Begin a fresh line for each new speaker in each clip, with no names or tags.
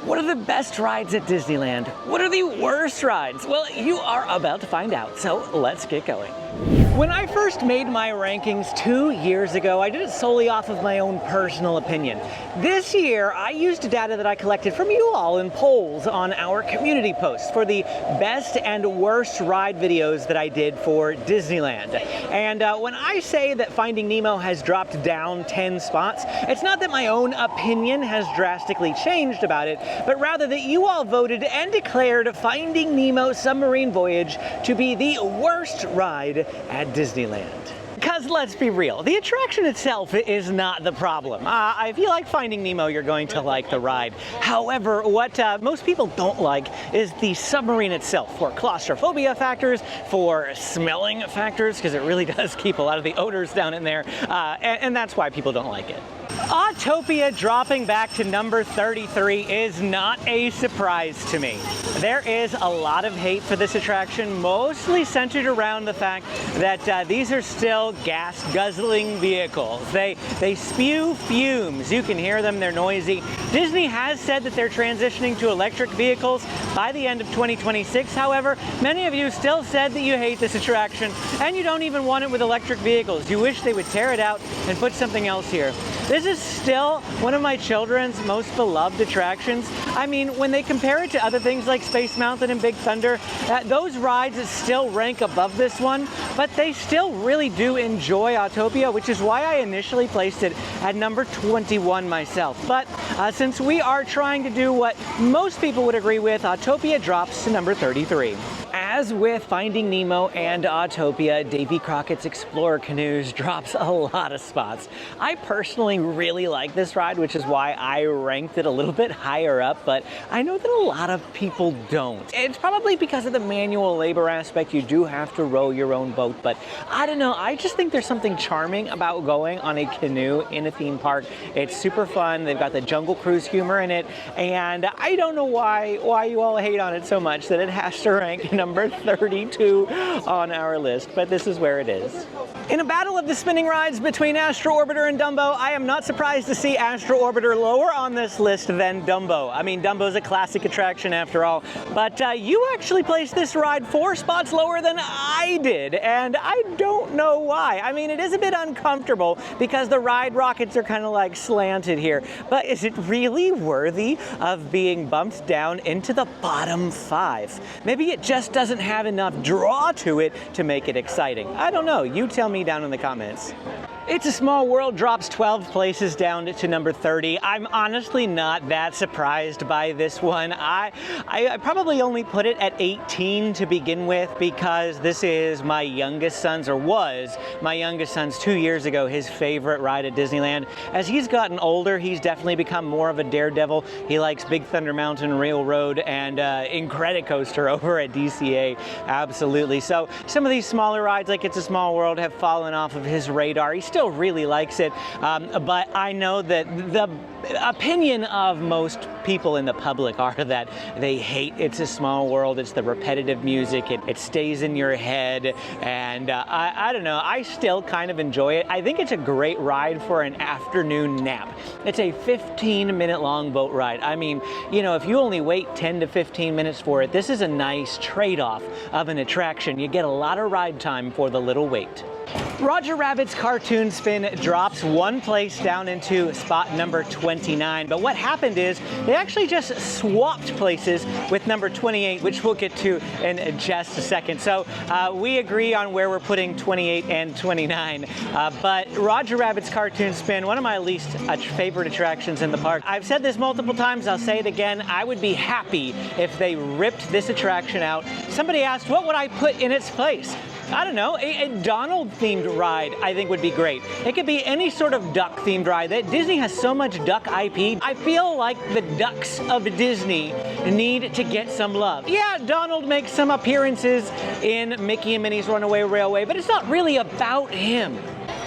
What are the best rides at Disneyland? What are the worst rides? Well, you are about to find out, so let's get going. When I first made my rankings 2 years ago, I did it solely off of my own personal opinion. This year, I used data that I collected from you all in polls on our community posts for the best and worst ride videos that I did for Disneyland. And when I say that Finding Nemo has dropped down 10 spots, it's not that my own opinion has drastically changed about it, but rather that you all voted and declared Finding Nemo Submarine Voyage to be the worst ride at Disneyland. Because let's be real, the attraction itself is not the problem. If you like Finding Nemo, you're going to like the ride. However, what most people don't like is the submarine itself, for claustrophobia factors, for smelling factors, because it really does keep a lot of the odors down in there, and that's why people don't like it. Autopia dropping back to number 33 is not a surprise to me. There is a lot of hate for this attraction, mostly centered around the fact that these are still gas-guzzling vehicles. They spew fumes. You can hear them, they're noisy. Disney has said that they're transitioning to electric vehicles by the end of 2026. However, many of you still said that you hate this attraction, and you don't even want it with electric vehicles. You wish they would tear it out and put something else here. This is still one of my children's most beloved attractions. I mean, when they compare it to other things like Space Mountain and Big Thunder, those rides still rank above this one, but they still really do enjoy Autopia, which is why I initially placed it at number 21 myself. But since we are trying to do what most people would agree with, Autopia drops to number 33. As with Finding Nemo and Autopia, Davy Crockett's Explorer Canoes drops a lot of spots. I personally really like this ride, which is why I ranked it a little bit higher up, but I know that a lot of people don't. It's probably because of the manual labor aspect. You do have to row your own boat, but I don't know, I just think there's something charming about going on a canoe in a theme park. It's super fun. They've got the Jungle Cruise humor in it, and I don't know why you all hate on it so much that it has to rank number 32 on our list, but this is where it is. In a battle of the spinning rides between Astro Orbitor and Dumbo, I am not surprised to see Astro Orbitor lower on this list than Dumbo. I mean, Dumbo's a classic attraction after all, but you actually placed this ride 4 spots lower than I did, and I don't know why. I mean, it is a bit uncomfortable because the ride rockets are kind of like slanted here, but is it really worthy of being bumped down into the bottom 5? Maybe it just doesn't have enough draw to it to make it exciting. I don't know, you tell me down in the comments. It's a Small World drops 12 places down to number 30. I'm honestly not that surprised by this one. I probably only put it at 18 to begin with because this is my youngest son's, or was my youngest son's 2 years ago, his favorite ride at Disneyland. As he's gotten older, he's definitely become more of a daredevil. He likes Big Thunder Mountain Railroad and GADGETcoaster over at DCA, absolutely. So some of these smaller rides like It's a Small World have fallen off of his radar. He still really likes it, but I know that the opinion of most people in the public are that they hate It's a Small World. It's the repetitive music, it stays in your head, and I don't know, I still kind of enjoy it. I think it's a great ride for an afternoon nap. It's a 15-minute long boat ride. I mean, you know, if you only wait 10 to 15 minutes for it, this is a nice trade-off of an attraction. You get a lot of ride time for the little wait. Roger Rabbit's Cartoon Spin drops 1 place down into spot number 29, but what happened is they actually just swapped places with number 28, which we'll get to in just a second. So we agree on where we're putting 28 and 29, but Roger Rabbit's Cartoon Spin, one of my least favorite attractions in the park. I've said this multiple times, I'll say it again, I would be happy if they ripped this attraction out. Somebody asked, what would I put in its place? I don't know, a Donald-themed ride I think would be great. It could be any sort of duck-themed ride. Disney has so much duck IP. I feel like the ducks of Disney need to get some love. Yeah, Donald makes some appearances in Mickey and Minnie's Runaway Railway, but it's not really about him.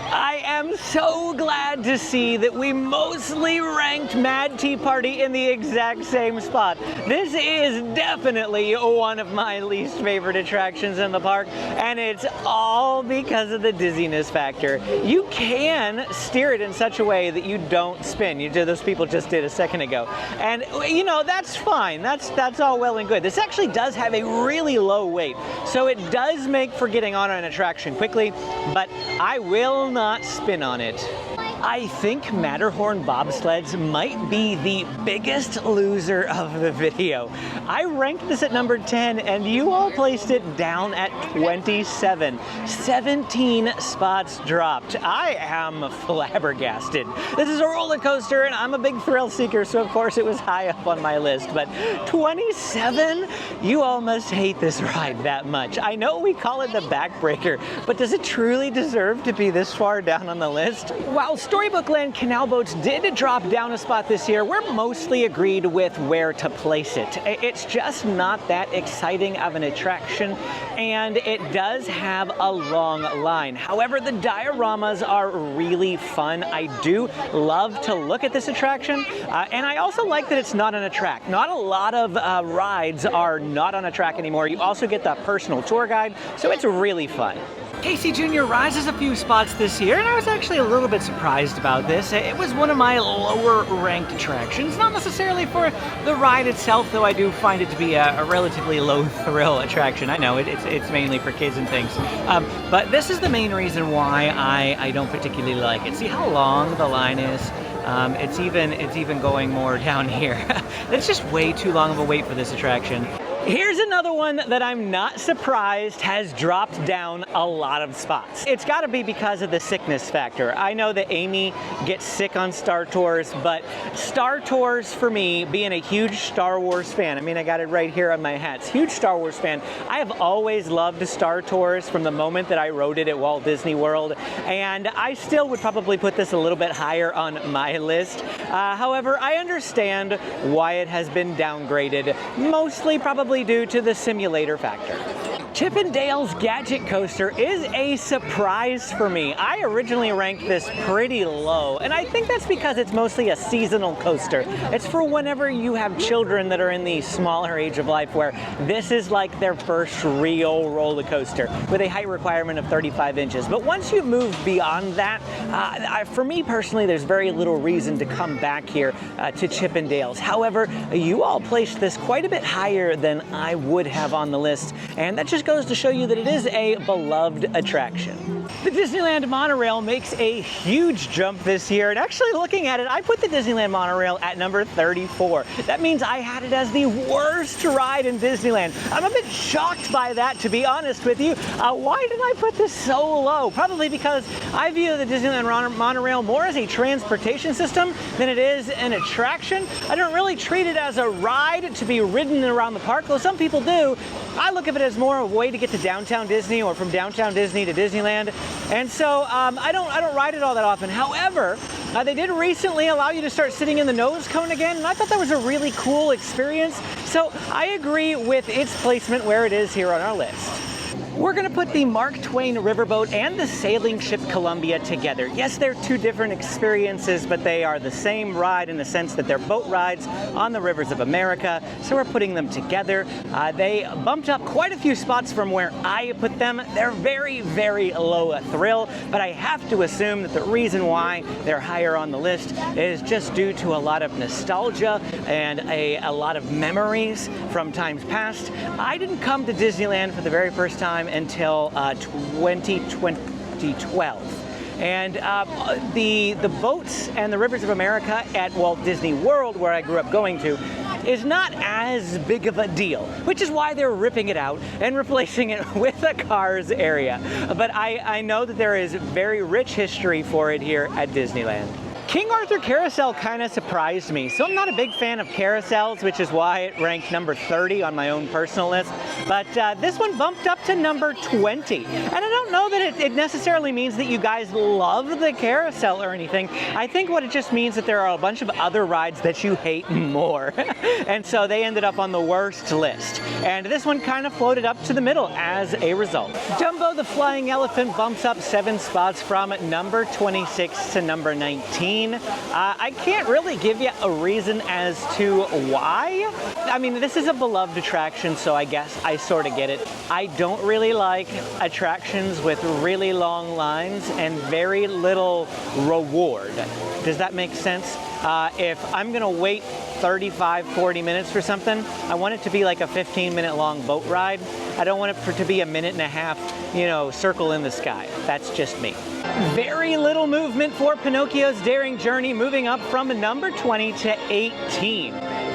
I am so glad to see that we mostly ranked Mad Tea Party in the exact same spot. This is definitely one of my least favorite attractions in the park, and it's all because of the dizziness factor. You can steer it in such a way that you don't spin. Those people just did a second ago. And you know, that's fine. That's all well and good. This actually does have a really low weight, so it does make for getting on an attraction quickly, but I will not spin on it. I think Matterhorn Bobsleds might be the biggest loser of the video. I ranked this at number 10 and you all placed it down at 27. 17 spots dropped. I am flabbergasted. This is a roller coaster and I'm a big thrill seeker, so of course it was high up on my list, but 27? You all must hate this ride that much. I know we call it the backbreaker, but does it truly deserve to be this far down on the list? While Storybook Land Canal boats did drop down a spot this year, we're mostly agreed with where to place it. It's just not that exciting of an attraction, and it does have a long line. However, the dioramas are really fun. I do love to look at this attraction, and I also like that it's not on a track. Not a lot of rides are not on a track anymore. You also get the personal tour guide, so it's really fun. Casey Jr. rises a few spots this year, and I was actually a little bit surprised about this. It was one of my lower ranked attractions, not necessarily for the ride itself, though I do find it to be a relatively low thrill attraction. I know it's mainly for kids and things, but this is the main reason why I don't particularly like it. See how long the line is? It's even going more down here. It's just way too long of a wait for this attraction. Here's another one that I'm not surprised has dropped down a lot of spots. It's got to be because of the sickness factor. I know that Amy gets sick on Star Tours, but Star Tours for me, being a huge Star Wars fan, I mean, I got it right here on my hats, huge Star Wars fan. I have always loved Star Tours from the moment that I rode it at Walt Disney World, and I still would probably put this a little bit higher on my list. However, I understand why it has been downgraded, mostly probably due to the simulator factor. Chip 'n Dale's Gadget Coaster is a surprise for me. I originally ranked this pretty low, and I think that's because it's mostly a seasonal coaster. It's for whenever you have children that are in the smaller age of life, where this is like their first real roller coaster with a height requirement of 35 inches. But once you move beyond that, for me personally, there's very little reason to come back here to Chip 'n Dale's. However, you all placed this quite a bit higher than I would have on the list, and that just goes to show you that it is a beloved attraction. The Disneyland Monorail makes a huge jump this year, and actually looking at it, I put the Disneyland Monorail at number 34. That means I had it as the worst ride in Disneyland. I'm a bit shocked by that, to be honest with you. Why did I put this so low? Probably because I view the Disneyland Monorail more as a transportation system than it is an attraction. I don't really treat it as a ride to be ridden around the park, though some people do. I look at it as more of a way to get to downtown Disney or from downtown Disney to Disneyland. And so I don't ride it all that often. However, they did recently allow you to start sitting in the nose cone again, and I thought that was a really cool experience. So I agree with its placement where it is here on our list. We're going to put the Mark Twain Riverboat and the sailing ship Columbia together. Yes, they're two different experiences, but they are the same ride in the sense that they're boat rides on the rivers of America, so we're putting them together. They bumped up quite a few spots from where I put them. They're very, very low thrill, but I have to assume that the reason why they're higher on the list is just due to a lot of nostalgia and a lot of memories from times past. I didn't come to Disneyland for the very first time until 2012. And the boats and the rivers of America at Walt Disney World, where I grew up going to, is not as big of a deal, which is why they're ripping it out and replacing it with a Cars area. But I know that there is very rich history for it here at Disneyland. King Arthur Carousel kind of surprised me, so I'm not a big fan of carousels, which is why it ranked number 30 on my own personal list, but this one bumped up to number 20, and I don't don't know that it necessarily means that you guys love the carousel or anything. I think what it just means that there are a bunch of other rides that you hate more. And so they ended up on the worst list. And this one kind of floated up to the middle as a result. Dumbo the Flying Elephant bumps up 7 spots from number 26 to number 19. I can't really give you a reason as to why. I mean, this is a beloved attraction, so I guess I sort of get it. I don't really like attractions with really long lines and very little reward. Does that make sense? If I'm gonna wait 35, 40 minutes for something, I want it to be like a 15-minute long boat ride. I don't want it to be a minute and a half, you know, circle in the sky. That's just me. Very little movement for Pinocchio's Daring Journey, moving up from number 20 to 18.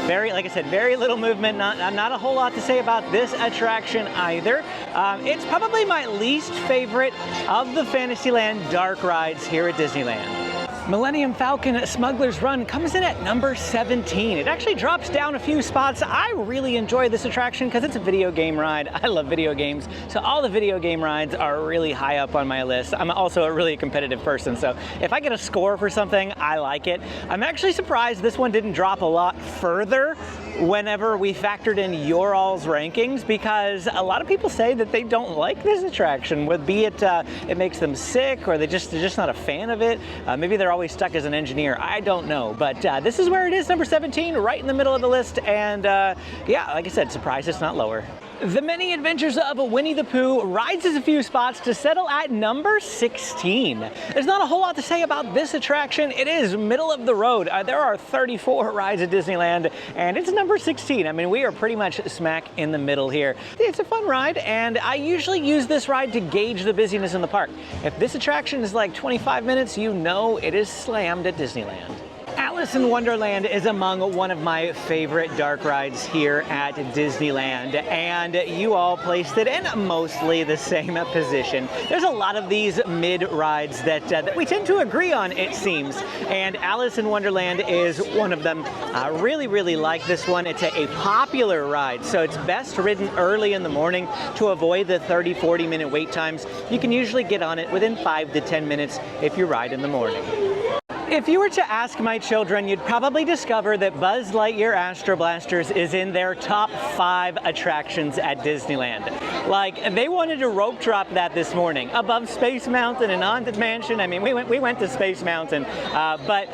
Like I said, very little movement, not a whole lot to say about this attraction either. It's probably my least favorite of the Fantasyland dark rides here at Disneyland. Millennium Falcon Smuggler's Run comes in at number 17. It actually drops down a few spots. I really enjoy this attraction because it's a video game ride. I love video games, so all the video game rides are really high up on my list. I'm also a really competitive person, so if I get a score for something, I like it. I'm actually surprised this one didn't drop a lot further whenever we factored in your all's rankings, because a lot of people say that they don't like this attraction, be it it makes them sick or they're just not a fan of it. Maybe they're always stuck as an engineer. I don't know, but this is where it is, number 17, right in the middle of the list, and yeah, like I said, surprised it's not lower. The Many Adventures of Winnie the Pooh rises a few spots to settle at number 16. There's not a whole lot to say about this attraction. It is middle of the road. There are 34 rides at Disneyland, and it's number 16. I mean, we are pretty much smack in the middle here. It's a fun ride, and I usually use this ride to gauge the busyness in the park. If this attraction is like 25 minutes, you know it is slammed at Disneyland. Alice in Wonderland is among one of my favorite dark rides here at Disneyland, and you all placed it in mostly the same position. There's a lot of these mid rides that we tend to agree on, it seems, and Alice in Wonderland is one of them. I really like this one. It's a popular ride, so it's best ridden early in the morning to avoid the 30-40 minute wait times. You can usually get on it within 5 to 10 minutes if you ride in the morning. If you were to ask my children, you'd probably discover that Buzz Lightyear Astro Blasters is in their top 5 attractions at Disneyland. Like, they wanted to rope drop that this morning above Space Mountain and Haunted Mansion. I mean, we went to Space Mountain, but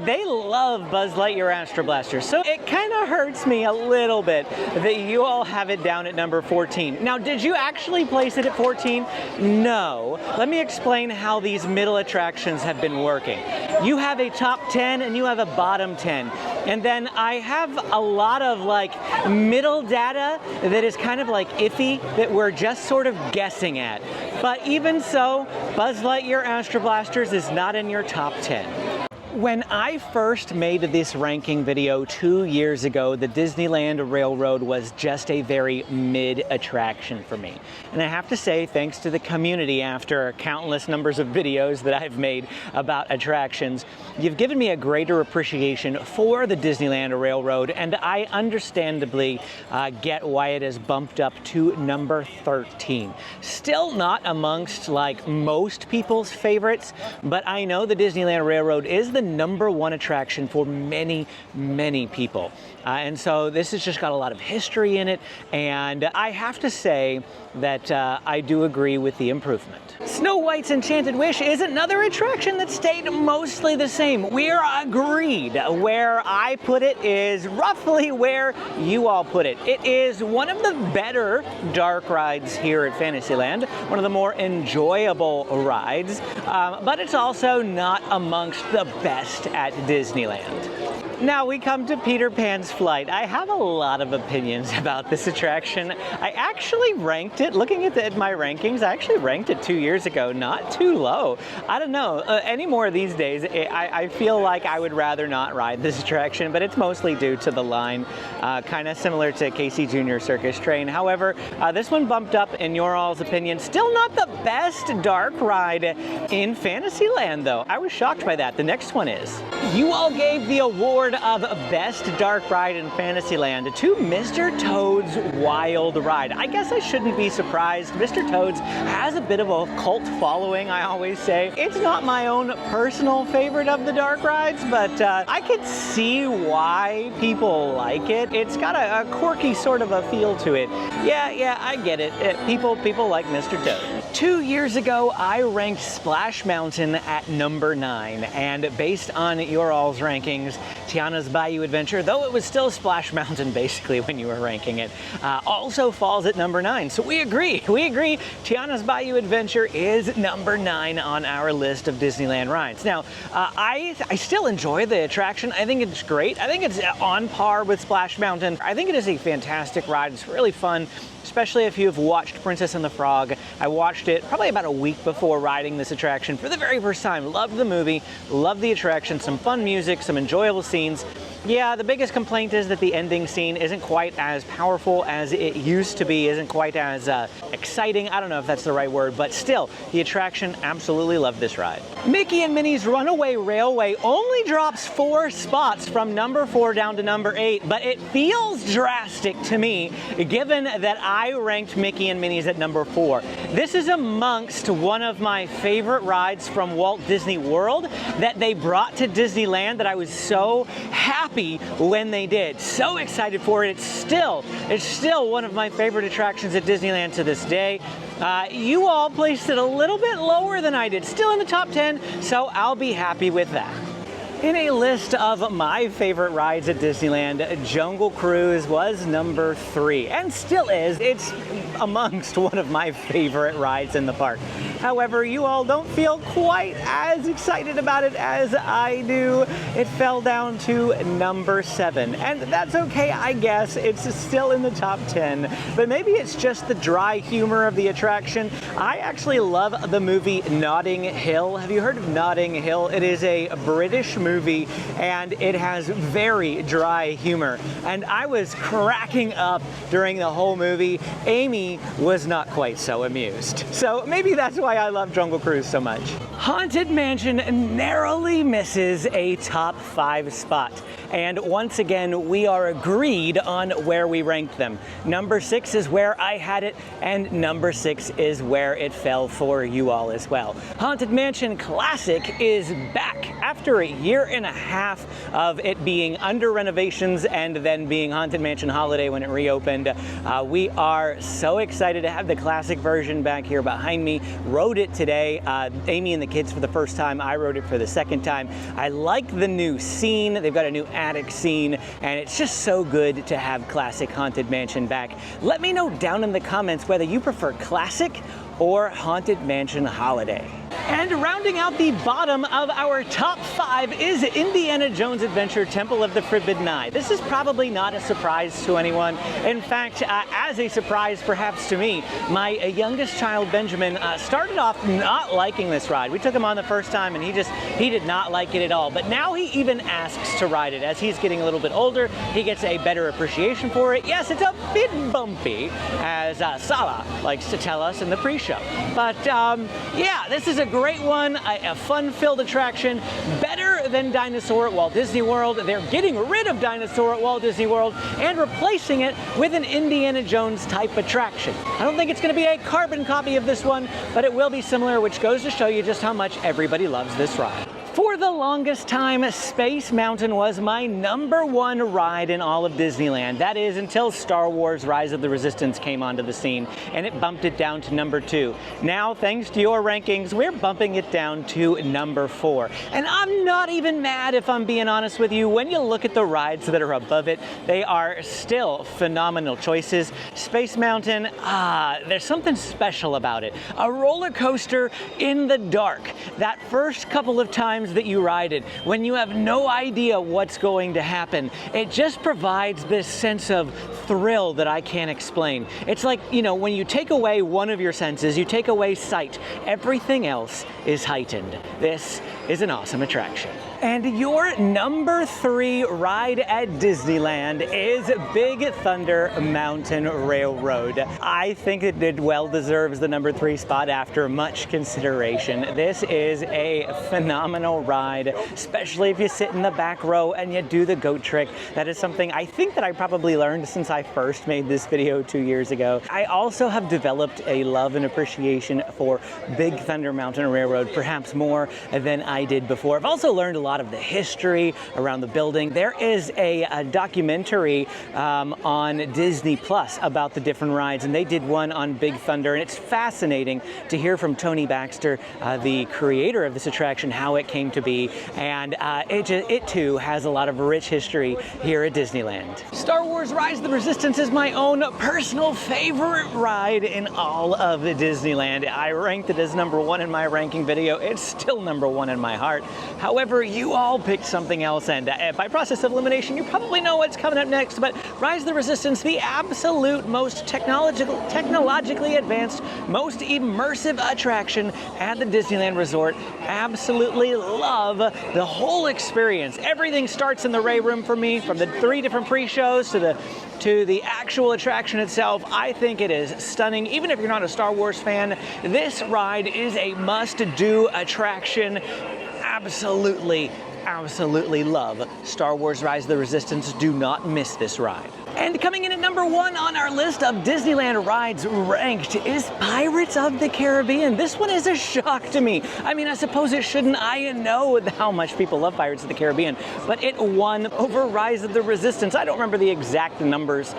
they love Buzz Lightyear Astro Blasters. So it kind of hurts me a little bit that you all have it down at number 14. Now, did you actually place it at 14? No. Let me explain how these middle attractions have been working. You have a top 10 and you have a bottom 10. And then I have a lot of like middle data that is kind of like iffy that we're just sort of guessing at. But even so, Buzz Lightyear Astro Blasters is not in your top 10. When I first made this ranking video 2 years ago, the Disneyland Railroad was just a very mid attraction for me. And I have to say, thanks to the community after countless numbers of videos that I've made about attractions, you've given me a greater appreciation for the Disneyland Railroad, and I understandably get why it is bumped up to number 13. Still not amongst like most people's favorites, but I know the Disneyland Railroad is the number 1 attraction for many people. And so this has just got a lot of history in it, and I have to say that I do agree with the improvement. Snow White's Enchanted Wish is another attraction that stayed mostly the same. We're agreed. Where I put it is roughly where you all put it. It is one of the better dark rides here at Fantasyland, one of the more enjoyable rides, but it's also not amongst the best at Disneyland. Now we come to Peter Pan's Flight. I have a lot of opinions about this attraction. I actually ranked it, looking at my rankings, I actually ranked it 2 years ago, not too low. I don't know, anymore these days, I feel like I would rather not ride this attraction, but it's mostly due to the line, kind of similar to Casey Jr. Circus Train. However, this one bumped up in your all's opinion. Still not the best dark ride in Fantasyland though. I was shocked by that. The next one is. You all gave the award award of Best Dark Ride in Fantasyland to Mr. Toad's Wild Ride. I guess I shouldn't be surprised. Mr. Toad's has a bit of a cult following, I always say. It's not my own personal favorite of the dark rides, but I could see why people like it. It's got a quirky sort of a feel to it. Yeah, I get it. People like Mr. Toad. 2 years ago, I ranked Splash Mountain at number 9, and based on your all's rankings, Tiana's Bayou Adventure, though it was still Splash Mountain basically when you were ranking it, also falls at number 9. So we agree. Tiana's Bayou Adventure is number 9 on our list of Disneyland rides. Now, I still enjoy the attraction. I think it's great. I think it's on par with Splash Mountain. I think it is a fantastic ride. It's really fun, especially if you've watched Princess and the Frog. I watched it probably about a week before riding this attraction for the very first time. Loved the movie, loved the attraction, some fun music, some enjoyable scenes. Yeah, the biggest complaint is that the ending scene isn't quite as powerful as it used to be, isn't quite as exciting. I don't know if that's the right word, but still, the attraction, absolutely loved this ride. Mickey and Minnie's Runaway Railway only drops 4 spots from number 4 down to number 8, but it feels drastic to me, given that I ranked Mickey and Minnie's at number 4. This is amongst one of my favorite rides from Walt Disney World that they brought to Disneyland that I was so happy when they did. So excited for it. It's still one of my favorite attractions at Disneyland to this day. You all placed it a little bit lower than I did. Still in the top 10, so I'll be happy with that. In a list of my favorite rides at Disneyland, Jungle Cruise was number 3, and still is. It's amongst one of my favorite rides in the park. However, you all don't feel quite as excited about it as I do. It fell down to number 7, and that's okay, I guess. It's still in the top 10, but maybe it's just the dry humor of the attraction. I actually love the movie Notting Hill. Have you heard of Notting Hill? It is a British movie, and it has very dry humor, and I was cracking up during the whole movie. Amy was not quite so amused. So maybe that's why I love Jungle Cruise so much. Haunted Mansion narrowly misses a top 5 spot. And once again, we are agreed on where we ranked them. Number 6 is where I had it, and number 6 is where it fell for you all as well. Haunted Mansion Classic is back after a year and a half of it being under renovations and then being Haunted Mansion Holiday when it reopened. We are so excited to have the classic version back here behind me. Rode it today. Amy and the kids for the first time. I rode it for the second time. I like the new scene. They've got a new attic scene, and it's just so good to have classic Haunted Mansion back. Let me know down in the comments whether you prefer classic or Haunted Mansion Holiday. And rounding out the bottom of our top 5 is Indiana Jones Adventure Temple of the Forbidden Eye. This is probably not a surprise to anyone. In fact, as a surprise perhaps to me, my youngest child, Benjamin, started off not liking this ride. We took him on the first time and he did not like it at all. But now he even asks to ride it. As he's getting a little bit older, he gets a better appreciation for it. Yes, it's a bit bumpy, as Sala likes to tell us in the pre-show. But yeah, this is a great one, a fun-filled attraction, better than Dinosaur at Walt Disney World. They're getting rid of Dinosaur at Walt Disney World and replacing it with an Indiana Jones type attraction. I don't think it's going to be a carbon copy of this one, but it will be similar, which goes to show you just how much everybody loves this ride. For the longest time, Space Mountain was my number 1 ride in all of Disneyland. That is until Star Wars Rise of the Resistance came onto the scene, and it bumped it down to number 2. Now, thanks to your rankings, we're bumping it down to number 4. And I'm not even mad, if I'm being honest with you. When you look at the rides that are above it, they are still phenomenal choices. Space Mountain, there's something special about it. A roller coaster in the dark. That first couple of times that you ride it, when you have no idea what's going to happen, it just provides this sense of thrill that I can't explain. It's like, you know, when you take away one of your senses, you take away sight, everything else is heightened. This is an awesome attraction. And your number 3 ride at Disneyland is Big Thunder Mountain Railroad. I think it well deserves the number 3 spot after much consideration. This is a phenomenal ride, especially if you sit in the back row and you do the goat trick. That is something I think that I probably learned since I first made this video 2 years ago. I also have developed a love and appreciation for Big Thunder Mountain Railroad, perhaps more than I did before. I've also learned a lot of the history around the building. There is a documentary on Disney Plus about the different rides, and they did one on Big Thunder, and it's fascinating to hear from Tony Baxter, the creator of this attraction, how it came to be, and it too has a lot of rich history here at Disneyland. Star Wars Rise of the Resistance is my own personal favorite ride in all of Disneyland. I ranked it as number 1 in my ranking video. It's still number 1 in my heart. However, you all picked something else, and by process of elimination, you probably know what's coming up next, but Rise of the Resistance, the absolute most technologically advanced, most immersive attraction at the Disneyland Resort. Absolutely love the whole experience. Everything starts in the Ray Room for me, from the 3 different pre-shows to the actual attraction itself. I think it is stunning. Even if you're not a Star Wars fan, this ride is a must-do attraction. Absolutely love Star Wars Rise of the Resistance. Do not miss this ride. And coming in at number 1 on our list of Disneyland rides ranked is Pirates of the Caribbean. This one is a shock to me. I mean, I suppose it shouldn't. I know how much people love Pirates of the Caribbean, but it won over Rise of the Resistance. I don't remember the exact numbers.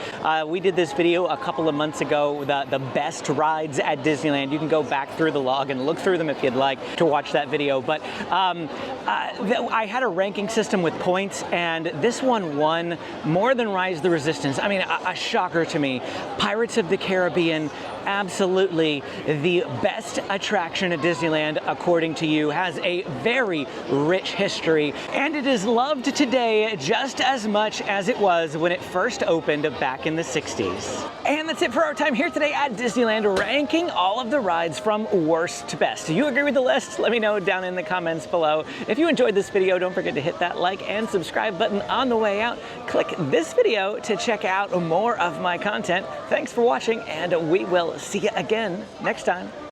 We did this video a couple of months ago, the best rides at Disneyland. You can go back through the log and look through them if you'd like to watch that video. But I had a ranking system with points, and this one won more than Rise of the Resistance. I mean, a shocker to me. Pirates of the Caribbean, absolutely the best attraction at Disneyland, according to you, has a very rich history, and it is loved today just as much as it was when it first opened back in the 60s. And that's it for our time here today at Disneyland, ranking all of the rides from worst to best. Do you agree with the list? Let me know down in the comments below. If you enjoyed this video, don't forget to hit that like and subscribe button on the way out. Click this video to check out more of my content. Thanks for watching, and we will see you again next time.